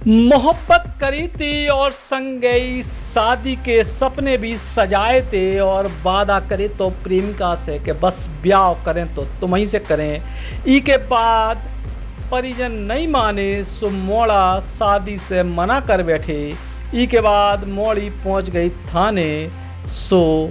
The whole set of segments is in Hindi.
मोहब्बत करी थी और संग गई, शादी के सपने भी सजाए थे और वादा करे तो प्रेमिका से कि बस ब्याह करें तो तुम्हीं से करें। ई के बाद परिजन नहीं माने सो मोड़ा शादी से मना कर बैठे। ई के बाद मोड़ी पहुंच गई थाने सो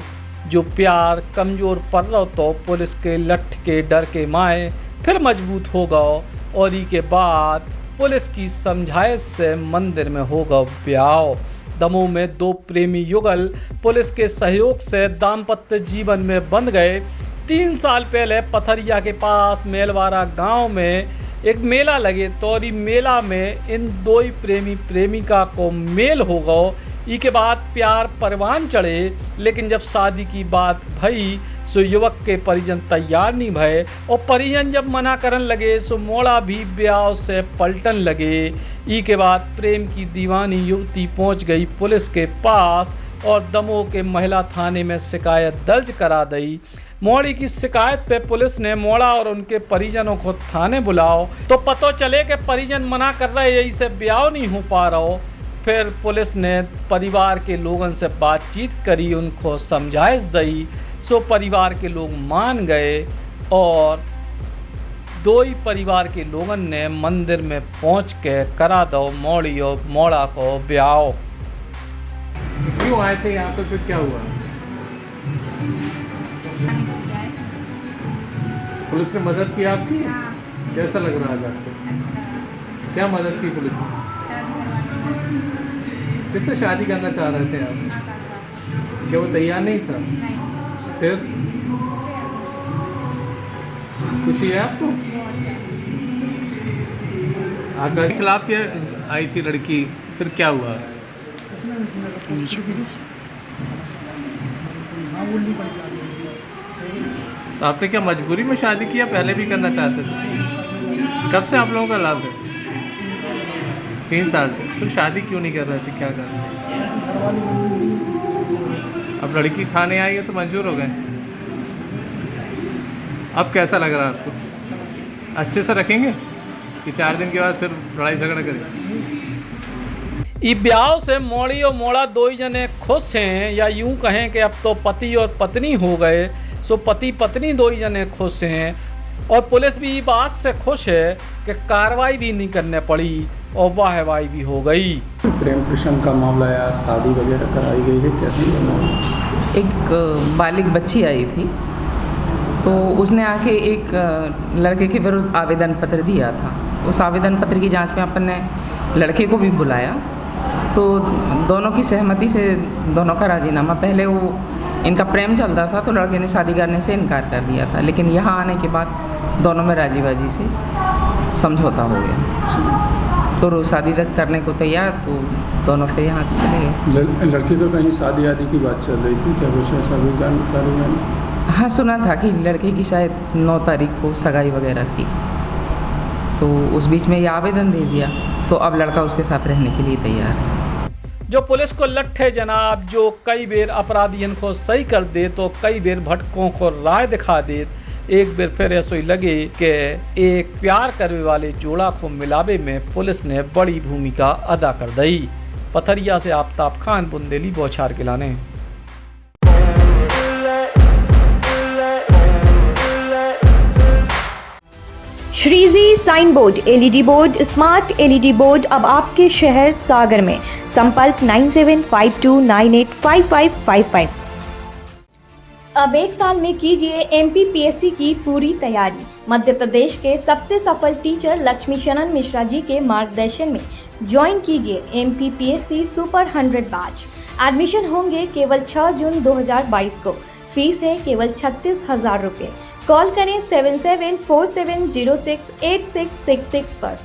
जो प्यार कमज़ोर पड़ रहा तो पुलिस के लठ के डर के माए फिर मजबूत हो गओ और ई के बाद पुलिस की समझाइश से मंदिर में होगा ब्याह। दमोह में दो प्रेमी युगल पुलिस के सहयोग से दाम्पत्य जीवन में बंध गए। 3 साल पहले पथरिया के पास मेलवारा गांव में एक मेला लगे तो मेला में इन दो ही प्रेमी प्रेमिका को मेल हो गओ। ई के बाद प्यार परवान चढ़े, लेकिन जब शादी की बात भई सो युवक के परिजन तैयार नहीं भये और परिजन जब मना करन लगे सो मोड़ा भी ब्याह से पलटन लगे। ई के बाद प्रेम की दीवानी युवती पहुंच गई पुलिस के पास और दमोह के महिला थाने में शिकायत दर्ज करा दी। मोड़ी की शिकायत पे पुलिस ने मोड़ा और उनके परिजनों को थाने बुलाओ तो पतो चले कि परिजन मना कर रहे यही से ब्याह नहीं हो पा रहा। फिर पुलिस ने परिवार के लोगों से बातचीत करी, उनको समझाइश दी सो परिवार के लोग मान गए और दो ही परिवार के लोगों ने मंदिर में पहुंच के करा दो मोड़ी और मोड़ा को ब्याह। क्यों आए थे यहाँ पे, फिर क्या हुआ? पुलिस ने मदद की आपकी? कैसा लग रहा है आज आपको? क्या मदद की पुलिस ने? किससे शादी करना चाह रहे थे आप? क्या वो तैयार नहीं था? फिर खुशी है आपको? आकाश के खिलाफ ये आई थी लड़की, फिर क्या हुआ? तो आपने क्या मजबूरी में शादी किया, पहले भी करना चाहते थे? कब से आप लोगों का लाभ है? 3 साल से। फिर शादी क्यों नहीं कर रहे थे, क्या कर रहे थे? अब लड़की थाने आई है तो मंजूर हो गए। अब कैसा लग रहा है आपको? अच्छे से रखेंगे कि 4 दिन के बाद फिर लड़ाई झगड़ा करेंगे? ई ब्याह से मोड़ी और मोड़ा दो ही जने खुश हैं, या यूं कहें कि अब तो पति और पत्नी हो गए सो पति पत्नी दो ही जने खुश हैं। और पुलिस भी बात से खुश है कि कार्रवाई भी नहीं करने पड़ी और वाहवाही भी हो गई। प्रेम प्रसंग का मामला या शादी वगैरह कराई गई है, कैसे? एक बालिग बच्ची आई थी तो उसने आके एक लड़के के विरुद्ध आवेदन पत्र दिया था। उस आवेदन पत्र की जांच में अपन ने लड़के को भी बुलाया तो दोनों की सहमति से दोनों का राजीनामा, पहले वो इनका प्रेम चल रहा था तो लड़के ने शादी करने से इनकार कर दिया था, लेकिन यहाँ आने के बाद दोनों में राजीबाजी से समझौता हो गया तो शादी तक करने को तैयार, तो दोनों फिर यहाँ से चले गए। लड़की तो कहीं शादी आदि की बात चल रही थी, क्या कुछ ऐसा भी जानकारी है? हाँ, सुना था कि लड़के की शायद 9 तारीख को सगाई वगैरह थी, तो उस बीच में ये आवेदन दे दिया तो अब लड़का उसके साथ रहने के लिए तैयार है। जो पुलिस को लट्ठे जनाब जो कई बेर अपराधियन को सही कर दे तो कई बेर भटकों को राह दिखा दे। एक बेर फिर ऐसा ही लगे कि एक प्यार करने वाले जोड़ा को मिलावे में पुलिस ने बड़ी भूमिका अदा कर दी। पथरिया से आफ्ताब खान, बुंदेली, बौछार गिलाने। Shriji sign board LED board, smart LED board अब आपके शहर सागर में। संपर्क 9752985555। अब 1 साल में कीजिए MPPSC की पूरी तैयारी। मध्य प्रदेश के सबसे सफल टीचर लक्ष्मी शरण मिश्रा जी के मार्गदर्शन में ज्वाइन कीजिए MPPSC सुपर 100 बैच। एडमिशन होंगे केवल 6 जून 2022 को। फीस है केवल 36,000 रुपये। कॉल करें 7747068666 पर।